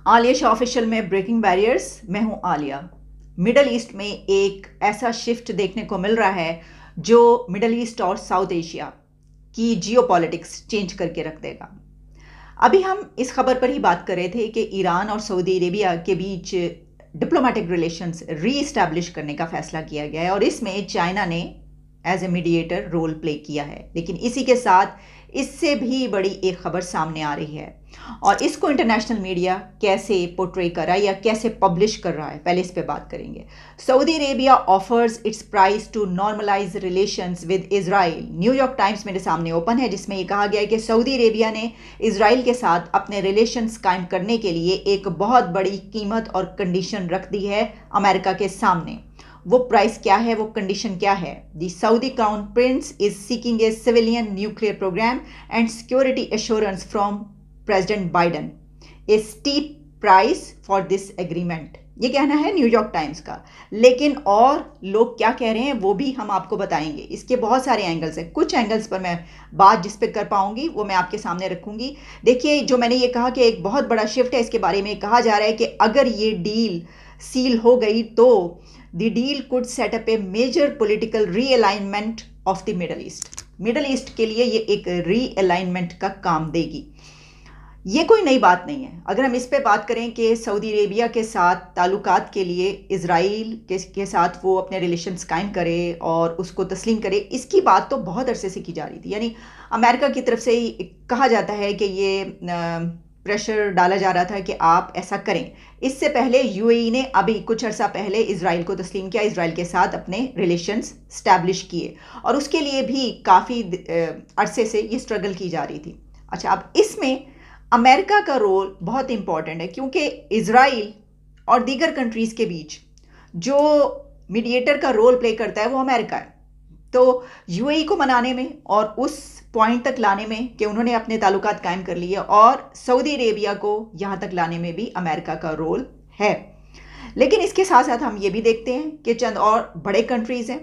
عالیہ شاہ official میں breaking barriers. میں ہوں عالیہ. مڈل ایسٹ میں ایک ایسا شفٹ دیکھنے کو مل رہا ہے جو مڈل ایسٹ اور ساؤتھ ایشیا کی جیو پالیٹکس چینج کر کے رکھ دے گا. ابھی ہم اس خبر پر ہی بات کر رہے تھے کہ ایران اور سعودی عربیہ کے بیچ ڈپلومیٹک ریلیشنز ری اسٹیبلش کرنے کا فیصلہ کیا گیا ہے اور اس میں چائنا نے as a mediator role play کیا ہے. لیکن اسی کے ساتھ اس سے بھی بڑی ایک خبر سامنے آ رہی ہے اور اس کو انٹرنیشنل میڈیا کیسے پورٹری کر رہا ہے یا کیسے پبلش کر رہا ہے، پہلے اس پہ بات کریں گے. Saudi Arabia offers its price to normalise relations with Israel. New York Times میرے سامنے اوپن ہے جس میں یہ کہا گیا ہے کہ سعودی عربیہ نے اسرائیل کے ساتھ اپنے ریلیشنز قائم کرنے کے لیے ایک بہت بڑی قیمت اور کنڈیشن رکھ دی ہے امریکہ کے سامنے. وہ پرائز کیا ہے، وہ کنڈیشن کیا ہے؟ The Saudi crown prince is seeking a civilian nuclear programme and security assurance from President Biden. A steep price for this agreement, یہ کہنا ہے نیو یارک ٹائمز کا. لیکن اور لوگ کیا کہہ رہے ہیں وہ بھی ہم آپ کو بتائیں گے. اس کے بہت سارے اینگلز ہیں، کچھ اینگلز پر میں بات جس پہ کر پاؤں گی وہ میں آپ کے سامنے رکھوں گی. دیکھیے، جو میں نے یہ کہا کہ ایک بہت بڑا شفٹ ہے، اس کے بارے میں کہا جا رہا ہے کہ اگر یہ ڈیل سیل ہو گئی تو the deal could set up a major political realignment of the Middle East. Middle East کے لیے یہ ایک ری الائنمنٹ کا کام دے گی. یہ کوئی نئی بات نہیں ہے. اگر ہم اس پہ بات کریں کہ سعودی عربیہ کے ساتھ تعلقات کے لیے اسرائیل کے ساتھ وہ اپنے ریلیشنز قائم کرے اور اس کو تسلیم کرے، اس کی بات تو بہت عرصے سے کی جا رہی تھی. یعنی امریکہ کی طرف سے کہا جاتا ہے کہ یہ پریشر ڈالا جا رہا تھا کہ آپ ایسا کریں. اس سے پہلے یو اے ای نے ابھی کچھ عرصہ پہلے اسرائیل کو تسلیم کیا، اسرائیل کے ساتھ اپنے ریلیشنز اسٹیبلش کیے اور اس کے لیے بھی کافی عرصے سے یہ اسٹرگل کی جا رہی تھی. اچھا، اب اس میں امریکہ کا رول بہت امپورٹنٹ ہے کیونکہ اسرائیل اور دیگر کنٹریز کے بیچ جو میڈیٹر کا رول پلے کرتا ہے وہ امریکہ ہے. تو یو اے ای کو منانے میں اور اس پوائنٹ تک لانے میں کہ انہوں نے اپنے تعلقات قائم کر لیے اور سعودی عربیہ کو یہاں تک لانے میں بھی امریکہ کا رول ہے. لیکن اس کے ساتھ ساتھ ہم یہ بھی دیکھتے ہیں کہ چند اور بڑے کنٹریز ہیں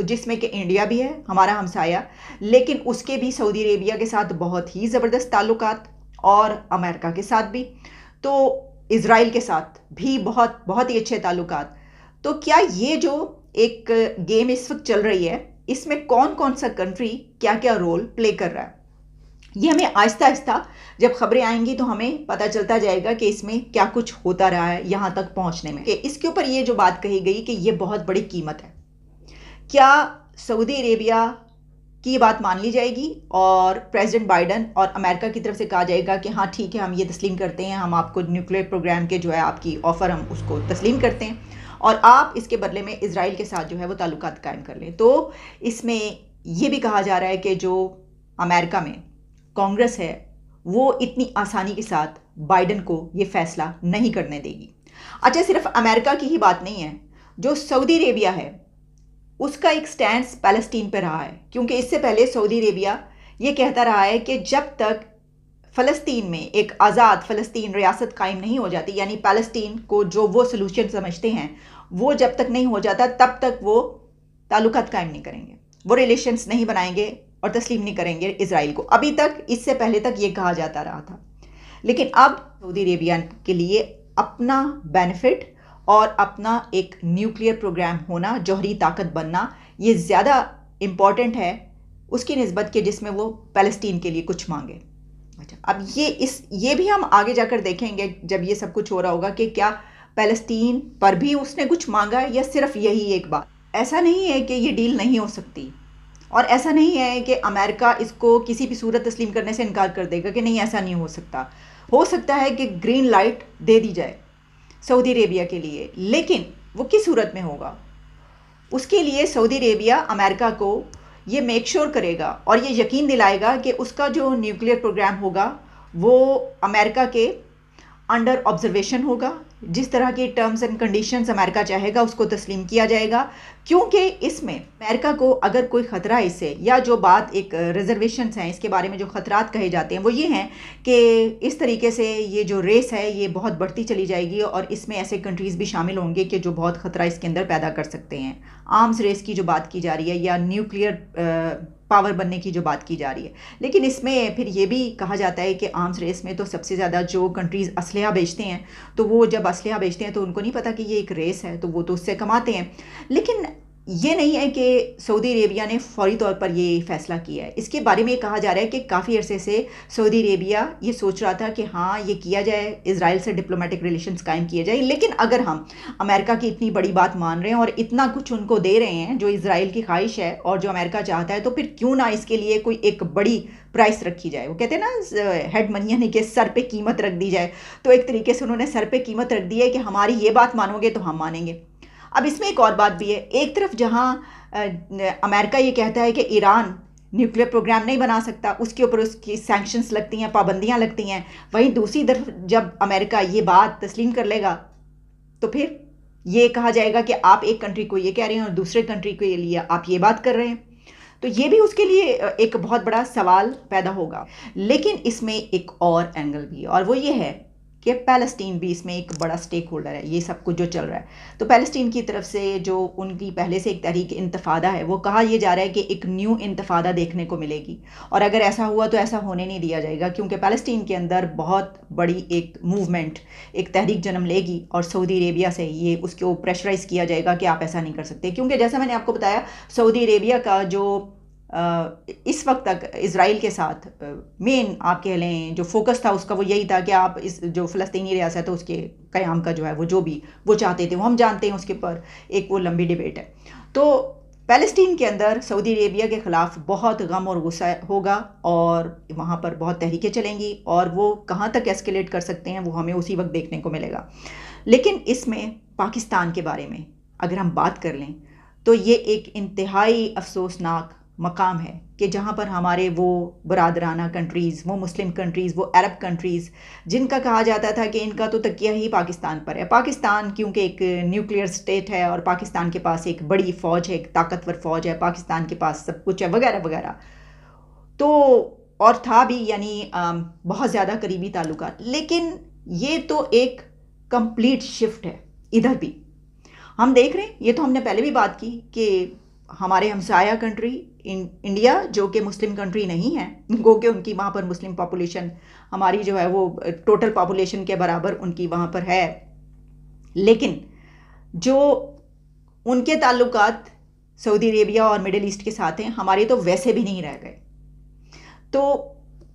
جس میں کہ انڈیا بھی ہے ہمارا ہمسایہ، لیکن اس کے بھی سعودی عربیہ کے ساتھ بہت ہی زبردست تعلقات اور امریکہ کے ساتھ بھی. تو اسرائیل کے ساتھ بھی بہت ہی اچھے تعلقات. تو کیا یہ جو ایک گیم اس وقت چل رہی ہے اس میں کون کون سا کنٹری کیا کیا رول پلے کر رہا ہے، یہ ہمیں آہستہ آہستہ جب خبریں آئیں گی تو ہمیں پتہ چلتا جائے گا کہ اس میں کیا کچھ ہوتا رہا ہے یہاں تک پہنچنے میں. کہ اس کے اوپر یہ جو بات کہی گئی کہ یہ بہت بڑی قیمت ہے، کیا سعودی عربیہ کی بات مان لی جائے گی اور پریزیڈنٹ بائیڈن اور امریکہ کی طرف سے کہا جائے گا کہ ہاں ٹھیک ہے، ہم یہ تسلیم کرتے ہیں، ہم آپ کو نیوکلیئر پروگرام کے جو ہے آپ کی آفر ہم اس کو تسلیم کرتے ہیں اور آپ اس کے بدلے میں اسرائیل کے ساتھ جو ہے وہ تعلقات قائم کر لیں. تو اس میں یہ بھی کہا جا رہا ہے کہ جو امریکہ میں کانگریس ہے وہ اتنی آسانی کے ساتھ بائیڈن کو یہ فیصلہ نہیں کرنے دے گی. اچھا، صرف امریکہ کی ہی بات نہیں ہے، جو سعودی عربیہ ہے اس کا ایک سٹینس پیلسٹین پہ رہا ہے کیونکہ اس سے پہلے سعودی عربیہ یہ کہتا رہا ہے کہ جب تک فلسطین میں ایک آزاد فلسطین ریاست قائم نہیں ہو جاتی، یعنی پیلسٹین کو جو وہ سلوشن سمجھتے ہیں وہ جب تک نہیں ہو جاتا تب تک وہ تعلقات قائم نہیں کریں گے، وہ ریلیشنز نہیں بنائیں گے اور تسلیم نہیں کریں گے اسرائیل کو. ابھی تک اس سے پہلے تک یہ کہا جاتا رہا تھا. لیکن اب سعودی عربیہ کے لیے اپنا بینیفٹ اور اپنا ایک نیوکلیئر پروگرام ہونا، جوہری طاقت بننا، یہ زیادہ امپورٹنٹ ہے اس کی نسبت کہ جس میں وہ پیلسٹین کے لیے کچھ مانگے. اچھا، اب یہ بھی ہم آگے جا کر دیکھیں گے جب یہ سب کچھ ہو رہا ہوگا کہ کیا پیلسٹین پر بھی اس نے کچھ مانگا یا صرف یہی ایک بات. ایسا نہیں ہے کہ یہ ڈیل نہیں ہو سکتی اور ایسا نہیں ہے کہ امریکہ اس کو کسی بھی صورت تسلیم کرنے سے انکار کر دے گا کہ نہیں ایسا نہیں ہو سکتا. ہو سکتا ہے کہ گرین لائٹ دے دی جائے سعودی عربیہ کے لیے، لیکن وہ کس صورت میں ہوگا؟ اس کے لیے سعودی عربیہ امریکہ کو یہ میک شور کرے گا اور یہ یقین دلائے گا کہ اس کا جو نیوکلیئر پروگرام ہوگا وہ امریکہ کے انڈر آبزرویشن ہوگا. جس طرح کی ٹرمز اینڈ کنڈیشنز امریکہ چاہے گا اس کو تسلیم کیا جائے گا، کیونکہ اس میں امریکہ کو اگر کوئی خطرہ ہے اس سے، یا جو بات ایک ریزرویشنز ہیں اس کے بارے میں جو خطرات کہے جاتے ہیں وہ یہ ہیں کہ اس طریقے سے یہ جو ریس ہے یہ بہت بڑھتی چلی جائے گی اور اس میں ایسے کنٹریز بھی شامل ہوں گے کہ جو بہت خطرہ اس کے اندر پیدا کر سکتے ہیں. آرمز ریس کی جو بات کی جا رہی ہے یا نیوکلیئر پاور بننے کی جو بات کی جا رہی ہے. لیکن اس میں پھر یہ بھی کہا جاتا ہے کہ آرمز ریس میں تو سب سے زیادہ جو کنٹریز اسلحہ بیچتے ہیں تو وہ جب اسلحہ بیچتے ہیں تو ان کو نہیں پتہ کہ یہ ایک ریس ہے، تو وہ تو اس سے کماتے ہیں. لیکن یہ نہیں ہے کہ سعودی عربیہ نے فوری طور پر یہ فیصلہ کیا ہے. اس کے بارے میں یہ کہا جا رہا ہے کہ کافی عرصے سے سعودی عربیہ یہ سوچ رہا تھا کہ ہاں یہ کیا جائے، اسرائیل سے ڈپلومیٹک ریلیشنز قائم کیے جائے. لیکن اگر ہم امریکہ کی اتنی بڑی بات مان رہے ہیں اور اتنا کچھ ان کو دے رہے ہیں جو اسرائیل کی خواہش ہے اور جو امریکہ چاہتا ہے، تو پھر کیوں نہ اس کے لیے کوئی ایک بڑی پرائس رکھی جائے. وہ کہتے ہیں نا ہیڈ منی، یعنی کہ سر پہ قیمت رکھ دی جائے. تو ایک طریقے سے انہوں نے سر پہ قیمت رکھ دی ہے کہ ہماری یہ بات مانو گے تو ہم مانیں گے. اب اس میں ایک اور بات بھی ہے. ایک طرف جہاں امریکہ یہ کہتا ہے کہ ایران نیوکلیر پروگرام نہیں بنا سکتا، اس کے اوپر اس کی سینکشنز لگتی ہیں، پابندیاں لگتی ہیں، وہیں دوسری طرف جب امریکہ یہ بات تسلیم کر لے گا تو پھر یہ کہا جائے گا کہ آپ ایک کنٹری کو یہ کہہ رہے ہیں اور دوسرے کنٹری کے لیے آپ یہ بات کر رہے ہیں. تو یہ بھی اس کے لیے ایک بہت بڑا سوال پیدا ہوگا. لیکن اس میں ایک اور اینگل بھی ہے، اور وہ یہ ہے کہ پیلسٹین بھی اس میں ایک بڑا سٹیک ہولڈر ہے. یہ سب کچھ جو چل رہا ہے تو پیلسٹین کی طرف سے جو ان کی پہلے سے ایک تحریک انتفاضہ ہے، وہ کہا یہ جا رہا ہے کہ ایک نیو انتفاضہ دیکھنے کو ملے گی. اور اگر ایسا ہوا تو ایسا ہونے نہیں دیا جائے گا، کیونکہ پیلسٹین کے اندر بہت بڑی ایک موومنٹ، ایک تحریک جنم لے گی، اور سعودی عربیہ سے یہ اس کو پریشرائز کیا جائے گا کہ آپ ایسا نہیں کر سکتے. کیونکہ جیسا میں نے آپ کو بتایا، سعودی عربیہ کا جو اس وقت تک اسرائیل کے ساتھ مین آپ کہہ لیں جو فوکس تھا اس کا، وہ یہی تھا کہ آپ اس جو فلسطینی ریاست ہے اس کے قیام کا جو ہے وہ جو بھی وہ چاہتے تھے، وہ ہم جانتے ہیں، اس کے اوپر ایک وہ لمبی ڈیبیٹ ہے. تو پیلسٹین کے اندر سعودی عربیہ کے خلاف بہت غم اور غصہ ہوگا، اور وہاں پر بہت تحریکیں چلیں گی، اور وہ کہاں تک ایسکیلیٹ کر سکتے ہیں وہ ہمیں اسی وقت دیکھنے کو ملے گا. لیکن اس میں پاکستان کے بارے میں اگر ہم بات کر لیں تو یہ ایک انتہائی افسوسناک مقام ہے کہ جہاں پر ہمارے وہ برادرانہ کنٹریز، وہ مسلم کنٹریز، وہ عرب کنٹریز جن کا کہا جاتا تھا کہ ان کا تو تکیہ ہی پاکستان پر ہے. پاکستان کیونکہ ایک نیوکلیئر سٹیٹ ہے، اور پاکستان کے پاس ایک بڑی فوج ہے، ایک طاقتور فوج ہے، پاکستان کے پاس سب کچھ ہے وغیرہ وغیرہ، تو اور تھا بھی یعنی بہت زیادہ قریبی تعلقات. لیکن یہ تو ایک کمپلیٹ شفٹ ہے. ادھر بھی ہم دیکھ رہے ہیں، یہ تو ہم نے پہلے بھی بات کی کہ ہمارے ہمسایہ کنٹری انڈیا جو کہ مسلم کنٹری نہیں ہے، گو کہ ان کی وہاں پر مسلم پاپولیشن ہماری جو ہے وہ ٹوٹل پاپولیشن کے برابر ان کی وہاں پر ہے، لیکن جو ان کے تعلقات سعودی عربیہ اور مڈل ایسٹ کے ساتھ ہیں، ہمارے تو ویسے بھی نہیں رہ گئے. تو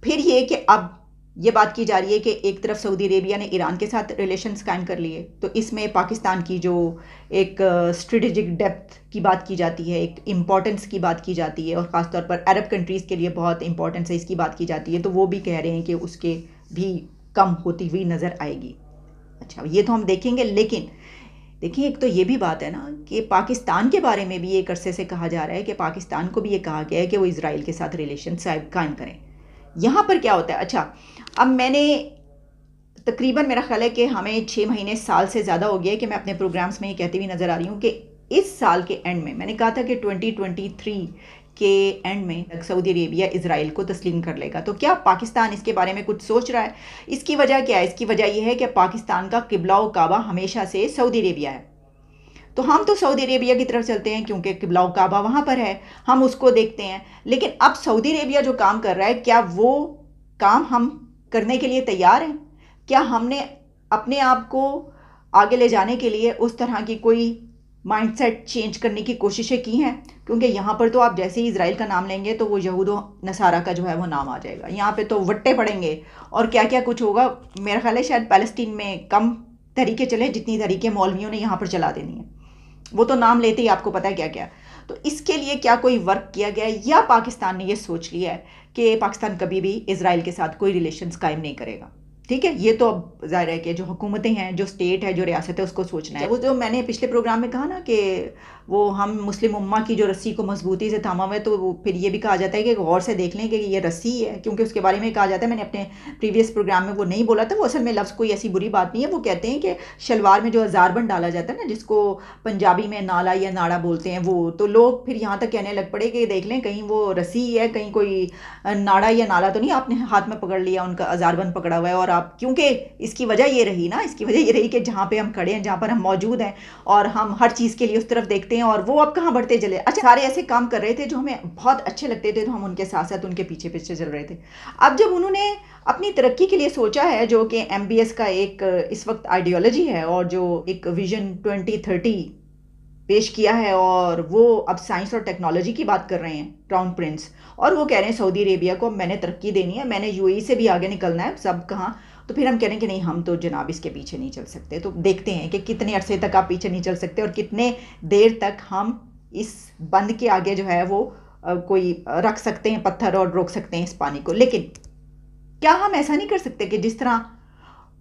پھر یہ کہ اب یہ بات کی جا رہی ہے کہ ایک طرف سعودی عربیہ نے ایران کے ساتھ ریلیشنز قائم کر لیے، تو اس میں پاکستان کی جو ایک اسٹریٹجک ڈیپتھ کی بات کی جاتی ہے، ایک امپورٹنس کی بات کی جاتی ہے، اور خاص طور پر عرب کنٹریز کے لیے بہت امپورٹنس ہے اس کی بات کی جاتی ہے، تو وہ بھی کہہ رہے ہیں کہ اس کے بھی کم ہوتی ہوئی نظر آئے گی. اچھا، یہ تو ہم دیکھیں گے. لیکن دیکھیں، ایک تو یہ بھی بات ہے نا کہ پاکستان کے بارے میں بھی ایک عرصے سے کہا جا رہا ہے کہ پاکستان کو بھی یہ کہا گیا ہے کہ وہ اسرائیل کے ساتھ ریلیشن قائم کریں. یہاں پر کیا ہوتا ہے؟ اچھا، اب میں نے تقریباً میرا خیال ہے کہ ہمیں 6 مہینے سال سے زیادہ ہو گیا ہے کہ میں اپنے پروگرامز میں یہ کہتی ہوئی نظر آ رہی ہوں کہ اس سال کے اینڈ میں نے کہا تھا کہ 2023 کے اینڈ میں سعودی عربیہ اسرائیل کو تسلیم کر لے گا. تو کیا پاکستان اس کے بارے میں کچھ سوچ رہا ہے؟ اس کی وجہ کیا ہے؟ اس کی وجہ یہ ہے کہ پاکستان کا قبلہ و کعبہ ہمیشہ سے سعودی عربیہ ہے. تو ہم تو سعودی عربیہ کی طرف چلتے ہیں کیونکہ قبلہ و کعبہ وہاں پر ہے، ہم اس کو دیکھتے ہیں. لیکن اب سعودی عربیہ جو کام کر رہا ہے، کیا وہ کام ہم کرنے کے لیے تیار ہیں؟ کیا ہم نے اپنے آپ کو آگے لے جانے کے لیے اس طرح کی کوئی مائنڈ سیٹ چینج کرنے کی کوششیں کی ہیں؟ کیونکہ یہاں پر تو آپ جیسے ہی اسرائیل کا نام لیں گے تو وہ یہود و نصارہ کا جو ہے وہ نام آ جائے گا. یہاں پہ تو وٹے پڑیں گے اور کیا کیا کچھ ہوگا. میرا خیال ہے شاید پیلسٹین میں کم طریقے چلیں جتنی طریقے مولویوں نے یہاں پر چلا دینی ہیں. وہ تو نام لیتے ہی آپ کو پتہ ہے کیا کیا. تو اس کے لیے کیا کوئی ورک کیا گیا ہے، یا پاکستان نے یہ سوچ لیا ہے کہ پاکستان کبھی بھی اسرائیل کے ساتھ کوئی ریلیشنز قائم نہیں کرے گا؟ ٹھیک ہے، یہ تو اب ظاہر ہے کہ جو حکومتیں ہیں، جو اسٹیٹ ہے، جو ریاست ہے، اس کو سوچنا ہے. وہ جو میں نے پچھلے پروگرام میں کہا نا کہ وہ ہم مسلم امہ کی جو رسی کو مضبوطی سے تھاما ہوا ہے، تو وہ پھر یہ بھی کہا جاتا ہے کہ غور سے دیکھ لیں کہ یہ رسی ہے، کیونکہ اس کے بارے میں کہا جاتا ہے، میں نے اپنے پریویس پروگرام میں وہ نہیں بولا تھا، وہ اصل میں لفظ کوئی ایسی بری بات نہیں ہے. وہ کہتے ہیں کہ شلوار میں جو ہزار بند ڈالا جاتا ہے نا، جس کو پنجابی میں نالا یا ناڑا بولتے ہیں، وہ تو لوگ پھر یہاں تک کہنے لگ پڑے کہ دیکھ لیں کہیں وہ رسی ہے، کہیں کوئی ناڑا یا نالا تو نہیں آپ نے ہاتھ میں پکڑ لیا، ان کا ہزار بند پکڑا ہوا ہے اور اب کیونکہ اس کی وجہ یہ رہی کہ جہاں پہ ہم کھڑے ہیں، جہاں پر ہم موجود ہیں اور ہم ہر چیز کے لیے اس طرف دیکھتے ہیں، اور وہ اب کہاں بڑھتے چلے. اچھا، سارے ایسے کام کر رہے تھے جو ہمیں بہت اچھے لگتے تھے، تو ہم ان کے ساتھ ساتھ ان کے پیچھے پیچھے چل رہے تھے. اب جب انہوں نے اپنی ترقی کے لیے سوچا ہے، جو کہ ایم بی ایس کا ایک اس وقت آئیڈیالوجی ہے اور جو ایک ویژن 2030 پیش کیا ہے، اور وہ اب سائنس اور ٹیکنالوجی کی بات کر رہے ہیں کراؤن پرنس، اور وہ کہہ رہے ہیں سعودی عربیہ کو میں نے ترقی دینی ہے، میں نے یو اے ای سے بھی آگے نکلنا ہے، سب کہاں. تو پھر ہم کہہ رہے ہیں کہ نہیں، ہم تو جناب اس کے پیچھے نہیں چل سکتے. تو دیکھتے ہیں کہ کتنے عرصے تک آپ پیچھے نہیں چل سکتے اور کتنے دیر تک ہم اس بند کے آگے جو ہے وہ کوئی رکھ سکتے ہیں پتھر اور روک سکتے ہیں اس پانی کو. لیکن کیا ہم ایسا نہیں کر سکتے کہ جس طرح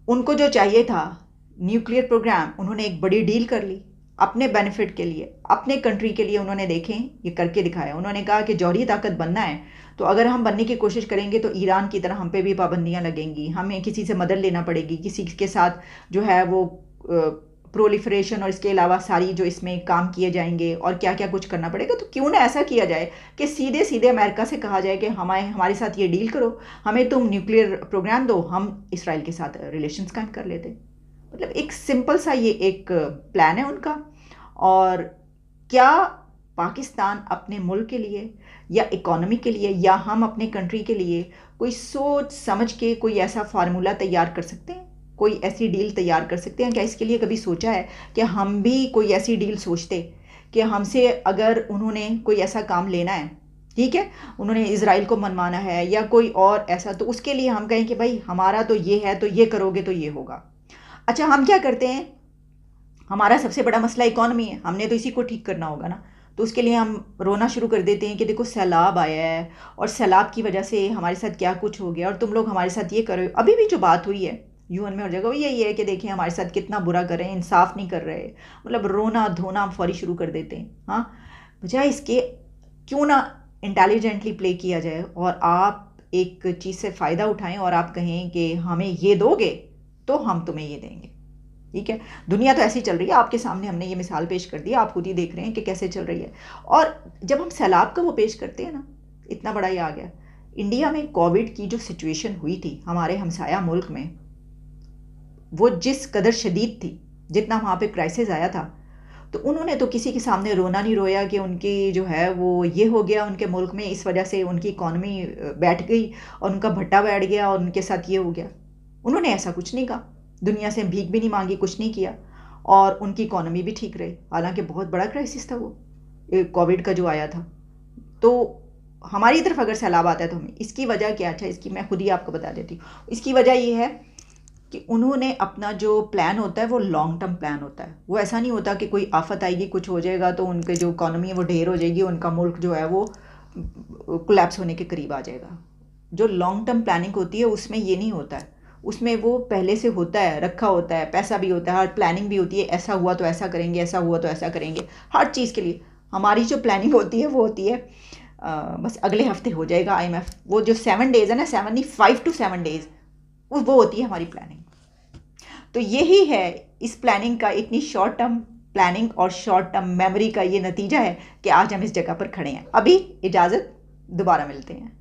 ان کو جو چاہیے تھا نیوکلیئر پروگرام، انہوں نے ایک بڑی ڈیل کر لی اپنے بینیفٹ کے لیے، اپنے کنٹری کے لیے، انہوں نے دیکھیں یہ کر کے دکھایا. انہوں نے کہا کہ جوہری طاقت بننا ہے تو اگر ہم بننے کی کوشش کریں گے تو ایران کی طرح ہم پہ بھی پابندیاں لگیں گی، ہمیں کسی سے مدد لینا پڑے گی، کسی کے ساتھ جو ہے وہ پرولیفریشن اور اس کے علاوہ ساری جو اس میں کام کیے جائیں گے اور کیا کیا کچھ کرنا پڑے گا. تو کیوں نہ ایسا کیا جائے کہ سیدھے سیدھے امریکہ سے کہا جائے کہ ہمارے ساتھ یہ ڈیل کرو، ہمیں تم نیوکلیئر پروگرام دو، ہم اسرائیل کے ساتھ ریلیشنز قائم کر لیتے. مطلب ایک سمپل سا یہ ایک پلان ہے ان کا. اور کیا پاکستان اپنے ملک کے لیے یا اکانومی کے لیے یا ہم اپنے کنٹری کے لیے کوئی سوچ سمجھ کے کوئی ایسا فارمولہ تیار کر سکتے ہیں، کوئی ایسی ڈیل تیار کر سکتے ہیں؟ کیا اس کے لیے کبھی سوچا ہے کہ ہم بھی کوئی ایسی ڈیل سوچتے کہ ہم سے اگر انہوں نے کوئی ایسا کام لینا ہے، ٹھیک ہے، انہوں نے اسرائیل کو منوانا ہے یا کوئی اور ایسا، تو اس کے لیے ہم کہیں کہ بھائی ہمارا تو یہ ہے، تو یہ کرو گے تو یہ ہوگا. اچھا، ہم کیا کرتے ہیں، ہمارا سب سے بڑا مسئلہ اکانومی ہے، ہم نے تو اسی کو ٹھیک کرنا ہوگا نا. تو اس کے لیے ہم رونا شروع کر دیتے ہیں کہ دیکھو سیلاب آیا ہے اور سیلاب کی وجہ سے ہمارے ساتھ کیا کچھ ہو گیا اور تم لوگ ہمارے ساتھ یہ کرو. ابھی بھی جو بات ہوئی ہے یو این میں اور جگہ، وہ یہی ہے کہ دیکھیں ہمارے ساتھ کتنا برا کر رہے ہیں، انصاف نہیں کر رہے. مطلب رونا دھونا ہم فوری شروع کر دیتے ہیں. ہاں، بجائے اس کے کیوں نہ انٹیلیجنٹلی پلے کیا جائے اور آپ ایک چیز سے فائدہ اٹھائیں اور آپ کہیں کہ ہمیں یہ دو گے تو ہم تمہیں یہ دیں گے. ٹھیک ہے، دنیا تو ایسی چل رہی ہے، آپ کے سامنے ہم نے یہ مثال پیش کر دی، آپ خود ہی دیکھ رہے ہیں کہ کیسے چل رہی ہے. اور جب ہم سیلاب کا وہ پیش کرتے ہیں نا، اتنا بڑا یہ آ گیا. انڈیا میں کووڈ کی جو سچویشن ہوئی تھی ہمارے ہمسایہ ملک میں، وہ جس قدر شدید تھی، جتنا وہاں پہ کرائسس آیا تھا، تو انہوں نے تو کسی کے سامنے رونا نہیں رویا کہ ان کی جو ہے وہ یہ ہو گیا ان کے ملک میں، اس وجہ سے ان کی اکانومی بیٹھ گئی اور ان کا بھٹا بیٹھ گیا اور ان کے ساتھ یہ ہو گیا. انہوں نے ایسا کچھ نہیں کہا، دنیا سے بھیک بھی نہیں مانگی، کچھ نہیں کیا، اور ان کی اکانومی بھی ٹھیک رہی. حالانکہ بہت بڑا کرائسس تھا وہ کووڈ کا جو آیا تھا. تو ہماری طرف اگر سیلاب آتا ہے تو ہمیں اس کی وجہ کیا؟ اچھا، اس کی میں خود ہی آپ کو بتا دیتی ہوں. اس کی وجہ یہ ہے کہ انہوں نے اپنا جو پلان ہوتا ہے وہ لانگ ٹرم پلان ہوتا ہے. وہ ایسا نہیں ہوتا کہ کوئی آفت آئے گی، کچھ ہو جائے گا تو ان کے جو اکانومی ہے وہ ڈھیر ہو جائے گی، ان کا ملک جو ہے وہ کولیپس ہونے کے قریب آ جائے گا. جو لانگ ٹرم پلاننگ ہوتی ہے اس میں یہ نہیں ہوتا ہے، اس میں وہ پہلے سے ہوتا ہے، رکھا ہوتا ہے، پیسہ بھی ہوتا ہے، ہر پلاننگ بھی ہوتی ہے. ایسا ہوا تو ایسا کریں گے، ایسا ہوا تو ایسا کریں گے. ہر چیز کے لیے ہماری جو پلاننگ ہوتی ہے وہ ہوتی ہے بس اگلے ہفتے ہو جائے گا آئی ایم ایف. وہ جو 7 days ہے نا، 7 نہیں 5 to 7 days، وہ ہوتی ہے ہماری پلاننگ. تو یہی ہے اس پلاننگ کا، اتنی شارٹ ٹرم پلاننگ اور شارٹ ٹرم میموری کا یہ نتیجہ ہے کہ آج ہم اس جگہ پر کھڑے ہیں. ابھی اجازت، دوبارہ ملتے ہیں.